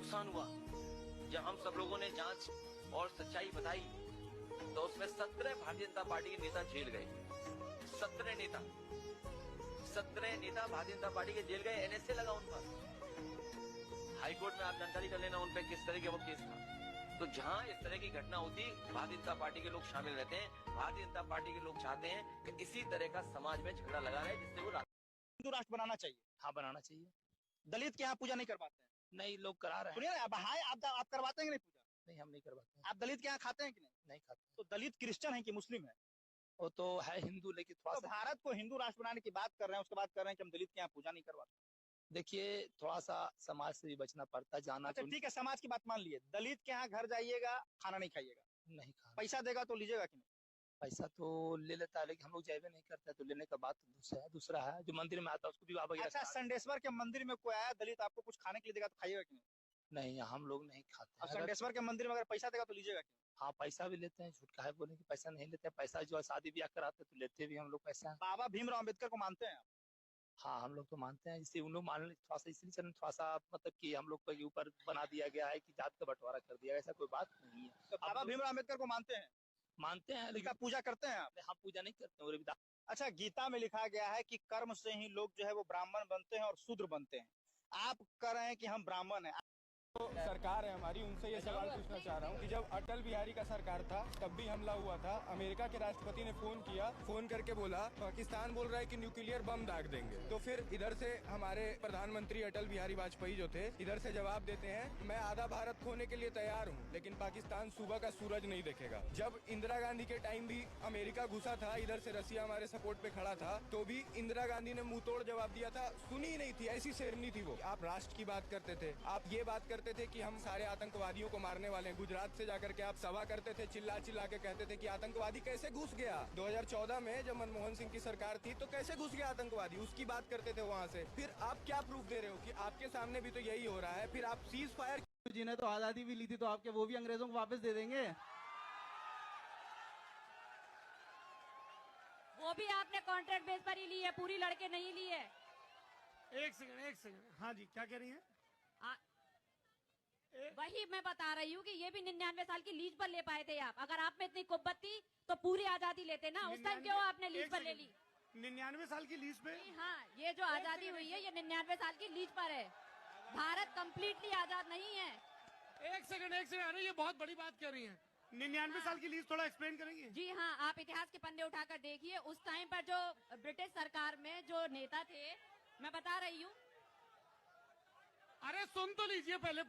नुकसान हुआ। जब हम सब लोगों ने जांच और सच्चाई बताई तो उसमें 17 भारतीय जनता पार्टी के नेता जेल गए। 17 नेता भारतीय जनता पार्टी के जेल गए। एनएसए लगा उन पर। हाईकोर्ट में आप जानकारी कर लेना उन पर किस तरह का वो केस था। तो जहां इस तरह की घटना होती, भारतीय जनता पार्टी के लोग शामिल रहते हैं। भारतीय जनता पार्टी के लोग चाहते हैं कि इसी तरह का समाज में झगड़ा लगा रहे, जिससे वो हिंदू राष्ट्र बनाना चाहिए। हाँ, बनाना चाहिए। दलित के यहाँ पूजा नहीं करवाते हैं? नहीं, लोग करा रहे हैं। सुनिए ना, आप करवाते हैं कि नहीं पूजा? नहीं, हम नहीं करवाते हैं। आप दलित के यहाँ खाते हैं कि नहीं? नहीं खाते। तो दलित क्रिश्चियन है कि मुस्लिम है? वो तो है हिंदू, लेकिन थोड़ा तो सा भारत को हिंदू राष्ट्र बनाने की बात कर रहे हैं, उसके बाद कर रहे हैं कि हम दलित के यहाँ पूजा नहीं करवाते। देखिए, थोड़ा सा समाज से भी बचना पड़ता है, जाना। अच्छा ठीक है, समाज की बात मान लिए। दलित के यहाँ घर जाइएगा, खाना नहीं खाइएगा, नहीं खाना। पैसा देगा तो लीजिएगा कि नहीं? पैसा तो ले लेता है, लेकिन हम लोग जाइए नहीं करते, तो लेने का बात दूसरा है जो मंदिर में आता है उसको भी बाबा। अच्छा, संडेश्वर के मंदिर में कोई आया दलित, आपको कुछ खाने के लिए देगा तो खाइएगा कि नहीं? नहीं, हम लोग नहीं खाते। और संडेश्वर के मंदिर में अगर पैसा देगा तो लीजिएगा कि नहीं? हाँ, पैसा भी लेते हैं। झूठ काहे बोले कि पैसा नहीं लेते हैं। पैसा जो है शादी ब्याह कराते तो लेते भी हम लोग पैसा। बाबा भीमराव अम्बेडकर को मानते हैं आप? हाँ, हम लोग तो मानते हैं। इससे उन लोग मान थोड़ा सा इसलिए चलन थोड़ा सा मतलब कि हम लोग के ऊपर बना दिया गया है कि जात का बंटवारा कर दिया, ऐसा कोई बात नहीं है। तो बाबा भीमराव अम्बेडकर को मानते हैं? मानते हैं, उनका लेकिन पूजा करते हैं आप? हम पूजा नहीं करते हैं। रविदास। अच्छा, गीता में लिखा गया है कि कर्म से ही लोग जो है वो ब्राह्मण बनते हैं और शूद्र बनते हैं। आप कह रहे हैं कि हम ब्राह्मण हैं। तो सरकार है हमारी, उनसे ये सवाल पूछना चाह रहा हूँ कि जब अटल बिहारी का सरकार था तब भी हमला हुआ था। अमेरिका के राष्ट्रपति ने फोन करके बोला पाकिस्तान बोल रहा है कि न्यूक्लियर बम दाग देंगे। तो फिर इधर से हमारे प्रधानमंत्री अटल बिहारी वाजपेयी जो थे इधर से जवाब देते हैं, मैं आधा भारत खोने के लिए तैयार हूँ, लेकिन पाकिस्तान सुबह का सूरज नहीं देखेगा। जब इंदिरा गांधी के टाइम भी अमेरिका घुसा था, इधर से रसिया हमारे सपोर्ट पे खड़ा था, तो भी इंदिरा गांधी ने मुंह तोड़ जवाब दिया था। सुनी नहीं थी, ऐसी शेरनी थी वो। आप राष्ट्र की बात करते थे, आप ये बात करते थे कि हम सारे आतंकवादियों को मारने वाले हैं। गुजरात से जाकर के आप सभा करते थे, चिल्ला चिल्ला के कहते थे कि आतंकवादी कैसे घुस गया। 2014 में जब मनमोहन सिंह की सरकार थी तो कैसे घुस गया आतंकवादी, उसकी बात करते थे वहाँ से। फिर आप क्या प्रूफ दे रहे हो कि आपके सामने भी तो यही हो रहा है। फिर आप सीज फायर जी ने तो आजादी भी ली थी, तो आपके वो भी अंग्रेजों को वापस दे देंगे? वो भी आपने कॉन्ट्रैक्ट बेस पर ही ली है, पूरी लड़के नहीं ली है। एक सेकंड। हाँ जी, क्या कह रही हैं? वही मैं बता रही हूँ कि ये भी 99 साल की लीज पर ले पाए थे आप। अगर आप में इतनी कुब्बत थी तो पूरी आजादी लेते ना। उस टाइम क्यों आपने लीज पर ले ली? 99 साल की लीज पे? हाँ, ये जो आजादी हुई है ये 99 साल की लीज पर है। भारत कंप्लीटली आजाद नहीं है। एक सेकंड। अरे ये बहुत बड़ी बात कह रही हैं। 99 साल की लीज थोड़ा एक्सप्लेन करेंगे? जी हाँ, आप इतिहास के पन्ने उठाकर देखिए। उस टाइम पर जो ब्रिटिश सरकार में जो नेता थे, मैं बता रही हूँ। अरे सुन तो लीजिए पहले।